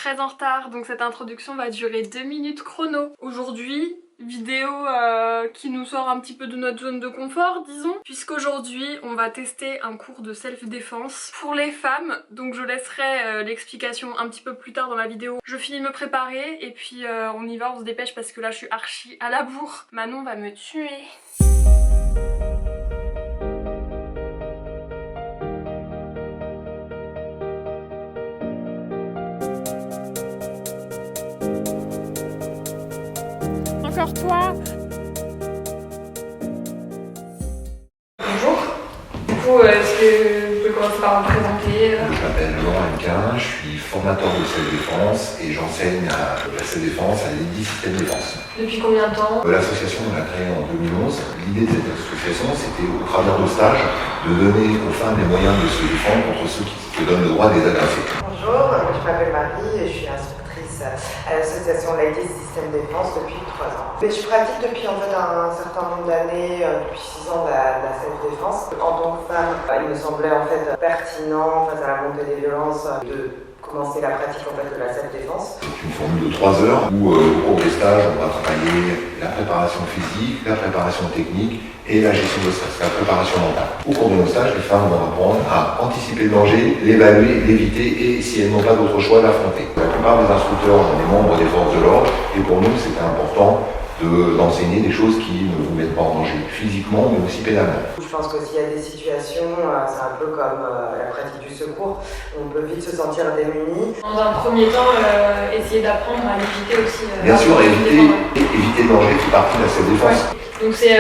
très en retard, donc cette introduction va durer 2 minutes chrono. Aujourd'hui, vidéo qui nous sort un petit peu de notre zone de confort, disons, puisqu'aujourd'hui on va tester un cours de self-défense pour les femmes, donc je laisserai l'explication un petit peu plus tard dans la vidéo. Je finis de me préparer et puis on y va, on se dépêche parce que là je suis archi à la bourre. Manon va me tuer. Encore toi. Bonjour. Du coup, est-ce que vous pouvez commencer par vous présenter? Je m'appelle Laurent Hennequin, je suis formateur de self-défense et j'enseigne la self-défense à l'EDI Système Défense. Depuis combien de temps? L'association, on l'a créée en 2011. L'idée de cette association, c'était au travers de stages, de donner aux femmes les moyens de se défendre contre ceux qui se donnent le droit de les agresser. Bonjour, je m'appelle Marie et je suis instructrice à l'association l'EDI Système Défense depuis 3 ans. Mais je pratique depuis en fait un certain nombre d'années, depuis 6 ans, la self-défense. En tant que femme, il me semblait en fait pertinent face à la montée des violences de commencer la pratique en fait de la self-défense. C'est une formule de 3 heures où au cours des stages, on va travailler la préparation physique, la préparation technique et la gestion de stress, la préparation mentale. Au cours de nos stages, les femmes vont apprendre à anticiper le danger, l'évaluer, l'éviter et si elles n'ont pas d'autre choix, l'affronter. La plupart des instructeurs sont des membres des forces de l'ordre et pour nous, c'était important d'enseigner des choses qui ne vous mettent pas en danger physiquement mais aussi pénalement. Je pense que s'il y a des situations, c'est un peu comme la pratique du secours, on peut vite se sentir démuni. Dans un premier temps, essayer d'apprendre à l'éviter aussi. Bien sûr, éviter le danger fait partie de la self-défense. Ouais. Donc c'est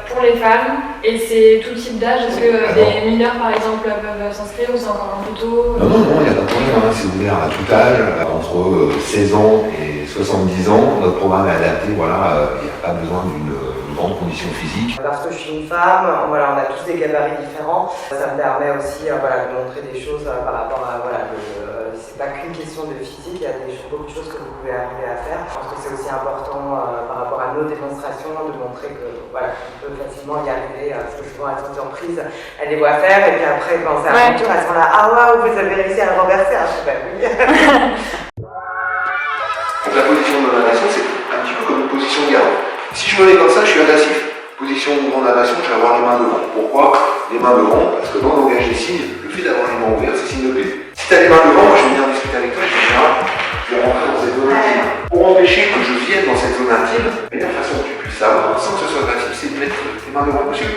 pour les femmes et c'est tout type d'âge. Est-ce que des mineurs par exemple peuvent s'inscrire ou c'est encore un peu tôt? Non, il n'y a pas de problème, c'est ouvert à tout âge, entre 16 ans et 70 ans. Notre programme est adapté, voilà, il n'y a pas besoin d'une grande condition physique. Parce que je suis une femme, voilà, on a tous des gabarits différents. Ça me permet aussi voilà, de montrer des choses par rapport à... Voilà, c'est pas qu'une question de physique, il y a beaucoup de choses que vous pouvez arriver à faire. Je pense que c'est aussi important par rapport à nos démonstrations de montrer que voilà, on peut facilement y arriver. Parce que souvent elles sont surprises, elles les voient faire et puis après quand c'est à mon tour, elles sont là, ah waouh, vous avez réussi à le renverser. Je sais pas, oui. Donc la position de non-agression, c'est un petit peu comme une position de garde. Si je me mets comme ça, je suis agressif. Position de non-agression, je vais avoir les mains devant. Pourquoi les mains devant? Parce que dans le langage des signes, le fait d'avoir les mains ouvertes, c'est signe de paix. Si tu as les mains devant, moi je vais venir discuter avec toi, je vais rentrer dans cette zone intime. Pour empêcher que je vienne dans cette zone intime, la meilleure façon que tu puisses savoir, sans que ce soit agressif, c'est de mettre les mains devant. Monsieur,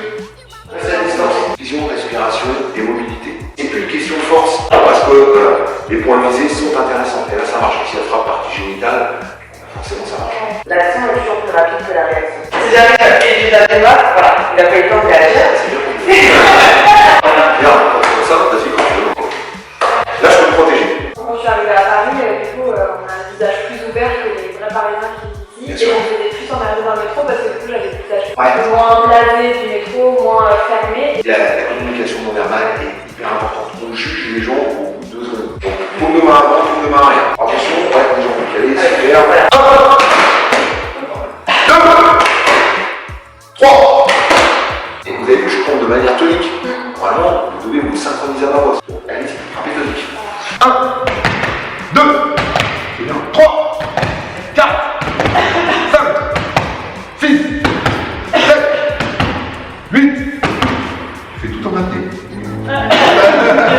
restez à distance. Vision, respiration et mobilité. C'est plus une question de force, parce que les points visés sont intéressants. Et là ça marche. Si elle frappe partie génitale, forcément ça marche. L'action est toujours plus rapide que la réaction. Si jamais j'ai la démarche, voilà, il a pas eu le temps de réagir. C'est bien. Bien, comme ça, vas-y, quand tu veux. Là, je peux me protéger. Quand je suis arrivée à Paris, du coup, on a un visage plus ouvert que les vrais Parisiens qui vivent ici. Et on faisait plus en arrivant dans le métro parce que du coup, j'avais le visage moins blasé du métro, moins fermé. La communication non verbale est hyper importante. On juge les gens au bout de 2 secondes. Donc, tourne de main avant, tourne de main arrière. Attention, les gens vont y aller, c'est clair. Voilà. 2, 3. Et vous avez vu, je compte de manière tonique. Vraiment, vous devez vous synchroniser à ma voix. Donc, allez-y, frappez tonique. 1, 2, 3, 4, 5, 6, 7, 8. Je fais tout en matin.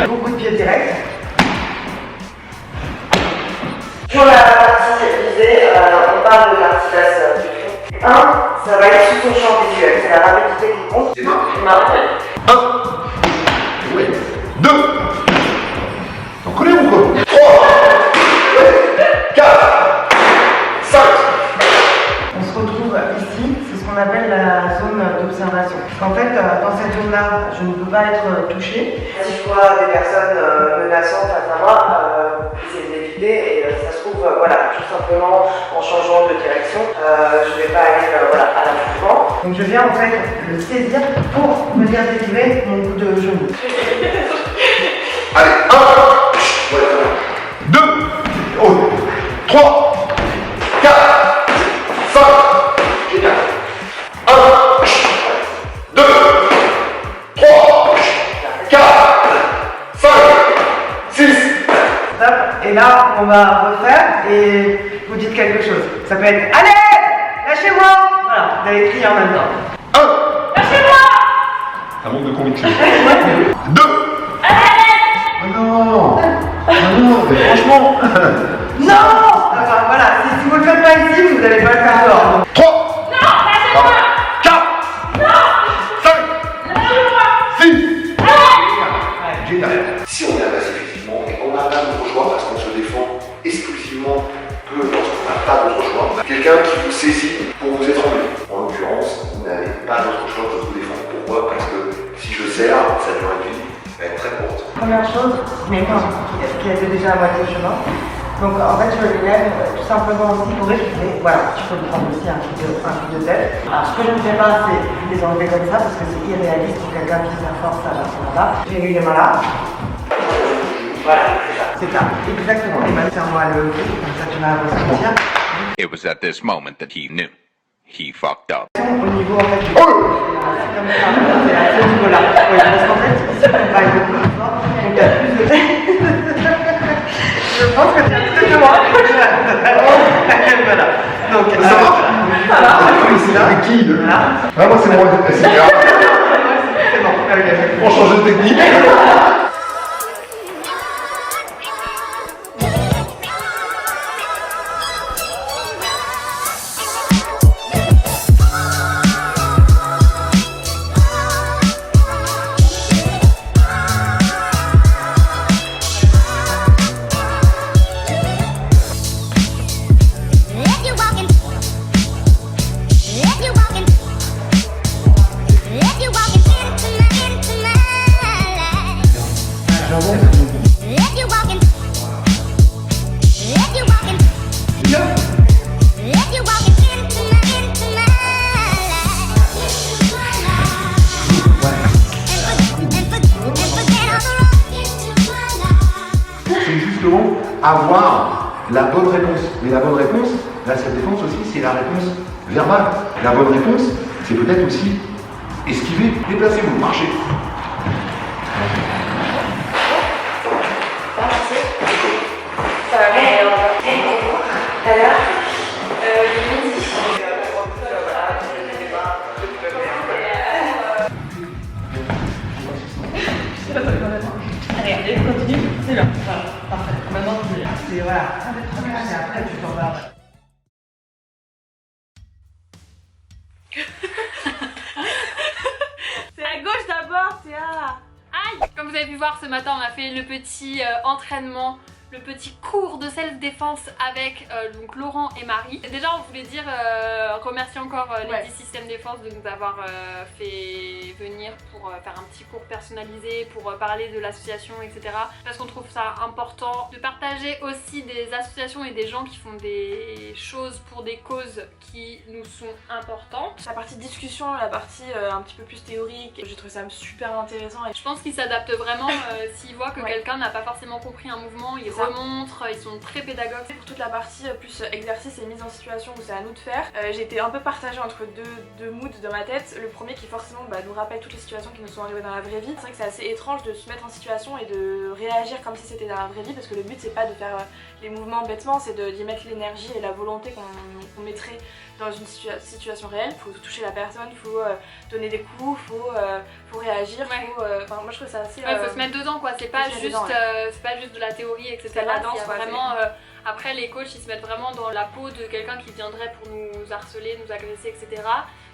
Beaucoup de pieds directs. Sur la partie visée, on parle de l'articulation du pied. 1, ça va être sous ton champ visuel, c'est la rapidité qui compte. Tes mains. 1, 2. T'en connais ou quoi? 3, 4, 5. on se retrouve ici, c'est ce qu'on appelle la zone d'observation. En fait, dans cette zone-là, je ne peux pas être touchée. Si je vois des personnes menaçantes face à moi, essayer de l'éviter et ça se trouve, voilà, tout simplement en changeant de direction, je ne vais pas aller voilà, à l'affrontement. Donc je viens en fait le saisir pour venir délivrer mon coup de genou. Allez, 1, 2, 3, 4, 5. Génial. 1, 2, 3, 4, 5, 6. Et là, on va refaire. et vous dites quelque chose. Ça peut être allez, lâchez-moi. Voilà, vous allez crier en même temps. 1. Lâchez-moi. Ça manque de conviction. 2. Oh non. Ah non, mais franchement. Non. Enfin, voilà, si vous le faites pas ici, vous n'allez pas le faire dehors. 3. Non, lâchez-moi. 4. Non. 5. Lâchez-moi. 6. Génial. Si on est agressif physiquement et qu'on n'a pas d'autre choix parce qu'on se défend exclusivement que lorsqu'on n'a pas d'autre choix, quelqu'un qui vous saisit pour vous étrangler. En l'occurrence, vous n'avez pas d'autre choix que de vous défendre. Pourquoi? Parce que si je serre, sa durée de vie va être très courte. Première chose, mais non, qui était déjà à moitié chemin. Donc en fait, je les lève tout simplement aussi pour respirer. Voilà, tu peux me prendre aussi un truc de tête. Alors ce que je ne fais pas, c'est les enlever comme ça parce que c'est irréaliste pour quelqu'un qui sa force à la là. J'ai mis les mains là. Voilà, c'est ça, exactement. Les mains, serre-moi le cou, comme ça tu vas ressentir. It was at this moment that he knew. He fucked up. Au niveau en fait, c'est comme ça, c'est à ce niveau-là. Oui, parce qu'en fait, ici, on travaille beaucoup plus fort, donc il y a plus de... Je pense que c'est plus de moi. Voilà. Donc, Ça marche. C'est là. Qui Voilà. Ah, moi c'est moi. C'est bien. C'est bon, ok. On change de technique. C'est justement avoir la bonne réponse. Mais la bonne réponse, la self-défense aussi, c'est la réponse verbale. La bonne réponse, c'est peut-être aussi esquiver, déplacez-vous, marchez. Ça va bien, tout à l'heure, midi. Allez, continue, c'est bien. Voilà, parfait. Maintenant, c'est voilà. Et après, tu t'en vas. C'est à gauche d'abord, Théa. Aïe. Comme vous avez pu voir ce matin, on a fait le petit entraînement, le petit cours de self-défense avec donc Laurent et Marie. Et déjà on voulait dire remercier encore les 10 systèmes défense de nous avoir fait venir pour faire un petit cours personnalisé, pour parler de l'association, etc. Parce qu'on trouve ça important de partager aussi des associations et des gens qui font des choses pour des causes qui nous sont importantes. La partie discussion, la partie un petit peu plus théorique, j'ai trouvé ça super intéressant. Et je pense qu'ils s'adaptent vraiment s'ils voient que quelqu'un n'a pas forcément compris un mouvement, ils remontrent, ils sont très pédagogues. Pour toute la partie plus exercice et mise en situation où c'est à nous de faire, j'ai été un peu partagée entre deux moods dans ma tête. Le premier qui forcément nous rappelle toutes les situations qui nous sont arrivées dans la vraie vie. C'est vrai que c'est assez étrange de se mettre en situation et de réagir comme si c'était dans la vraie vie, parce que le but c'est pas de faire les mouvements bêtement, c'est d'y mettre l'énergie et la volonté qu'on mettrait dans une situation réelle. Faut toucher la personne, faut donner des coups, faut réagir, enfin, moi je trouve ça assez... faut se mettre dedans quoi, c'est pas juste de la théorie, etc. C'est la danse, vraiment... après les coachs ils se mettent vraiment dans la peau de quelqu'un qui viendrait pour nous harceler, nous agresser, etc.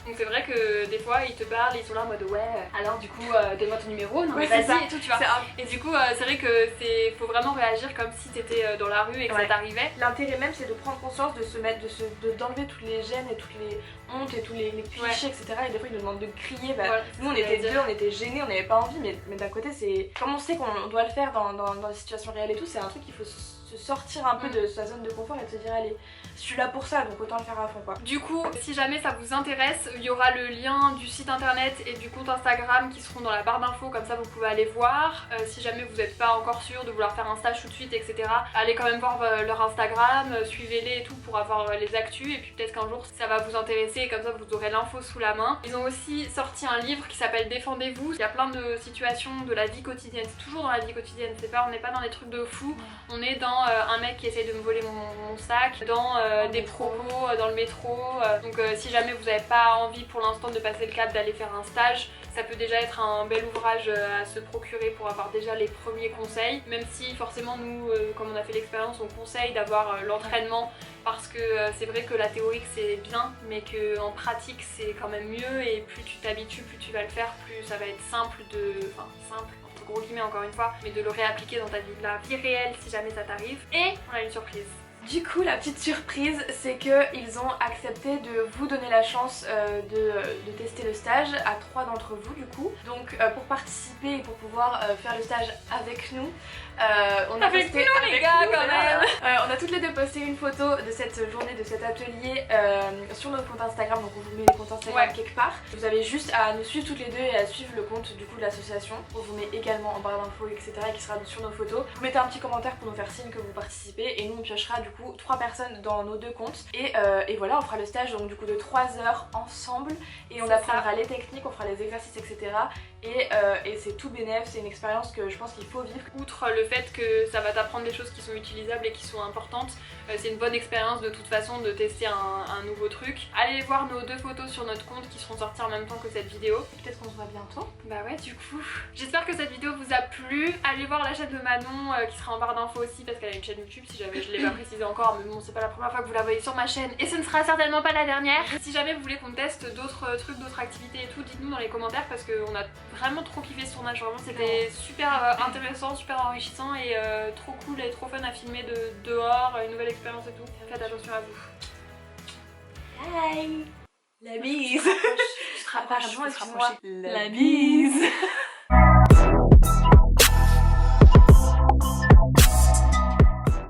Donc c'est vrai que des fois ils te parlent, ils sont là en mode ouais, alors du coup donne-moi ton numéro, non mais vas-y et tout, tu vois. Et du coup c'est vrai que faut vraiment réagir comme si t'étais dans la rue et que ça t'arrivait. L'intérêt même c'est de prendre conscience, de se mettre, d'enlever toutes les gênes et toutes les hontes et tous les clichés, etc. Et des fois ils nous demandent de crier, nous on était deux, on était gênés, on n'avait pas envie, mais d'un côté c'est... Comme on sait qu'on doit le faire dans des situations réelles et tout, c'est un truc qu'il faut se sortir un peu de sa zone de confort et de se dire allez, je suis là pour ça donc autant le faire à fond quoi. Du coup si jamais ça vous intéresse, il y aura le lien du site internet et du compte Instagram qui seront dans la barre d'infos, comme ça vous pouvez aller voir. Si jamais vous n'êtes pas encore sûr de vouloir faire un stage tout de suite, etc. allez quand même voir leur Instagram, suivez-les et tout pour avoir les actus, et puis peut-être qu'un jour ça va vous intéresser et comme ça vous aurez l'info sous la main. Ils ont aussi sorti un livre qui s'appelle Défendez-vous. Il y a plein de situations de la vie quotidienne, c'est toujours dans la vie quotidienne, on n'est pas dans des trucs de fou, on est dans un mec qui essaye de me voler mon sac, dans des propos dans le métro. Donc si jamais vous n'avez pas envie pour l'instant de passer le cap d'aller faire un stage, ça peut déjà être un bel ouvrage à se procurer pour avoir déjà les premiers conseils, même si forcément nous, comme on a fait l'expérience, on conseille d'avoir l'entraînement parce que c'est vrai que la théorique c'est bien, mais qu'en pratique c'est quand même mieux, et plus tu t'habitues, plus tu vas le faire, plus ça va être simple simple entre gros guillemets encore une fois, mais de le réappliquer dans la vie réelle si jamais ça t'arrive. Et on a une surprise. Du coup, la petite surprise, c'est qu'ils ont accepté de vous donner la chance de tester le stage à 3 d'entre vous du coup. Donc pour participer et pour pouvoir faire le stage avec nous, on a Avec nous les gars quand même. On a toutes les deux posté une photo de cette journée, de cet atelier sur notre compte Instagram, donc on vous met les comptes Instagram quelque part. Vous avez juste à nous suivre toutes les deux et à suivre le compte du coup de l'association. On vous met également en barre d'infos etc. qui sera sur nos photos. Vous mettez un petit commentaire pour nous faire signe que vous participez et nous on piochera du coup 3 personnes dans nos 2 comptes et voilà, on fera le stage donc du coup de 3 heures ensemble et on apprendra les techniques, on fera les exercices etc. Et c'est tout bénef, c'est une expérience que je pense qu'il faut vivre. Outre le fait que ça va t'apprendre des choses qui sont utilisables et qui sont importantes, c'est une bonne expérience de toute façon de tester un nouveau truc. Allez voir nos 2 photos sur notre compte qui seront sorties en même temps que cette vidéo. Peut-être qu'on se voit bientôt. Bah ouais, du coup. J'espère que cette vidéo vous a plu. Allez voir la chaîne de Manon qui sera en barre d'infos aussi parce qu'elle a une chaîne YouTube si jamais je l'ai pas précisé encore, mais bon c'est pas la première fois que vous la voyez sur ma chaîne et ce ne sera certainement pas la dernière. Si jamais vous voulez qu'on teste d'autres trucs, d'autres activités et tout, dites-nous dans les commentaires parce qu'on a vraiment trop kiffé ce tournage, vraiment c'était super intéressant, super enrichissant et trop cool et trop fun à filmer de dehors, une nouvelle expérience et tout. Faites attention à vous. Bye. La bise. Je te rapproche, La bise.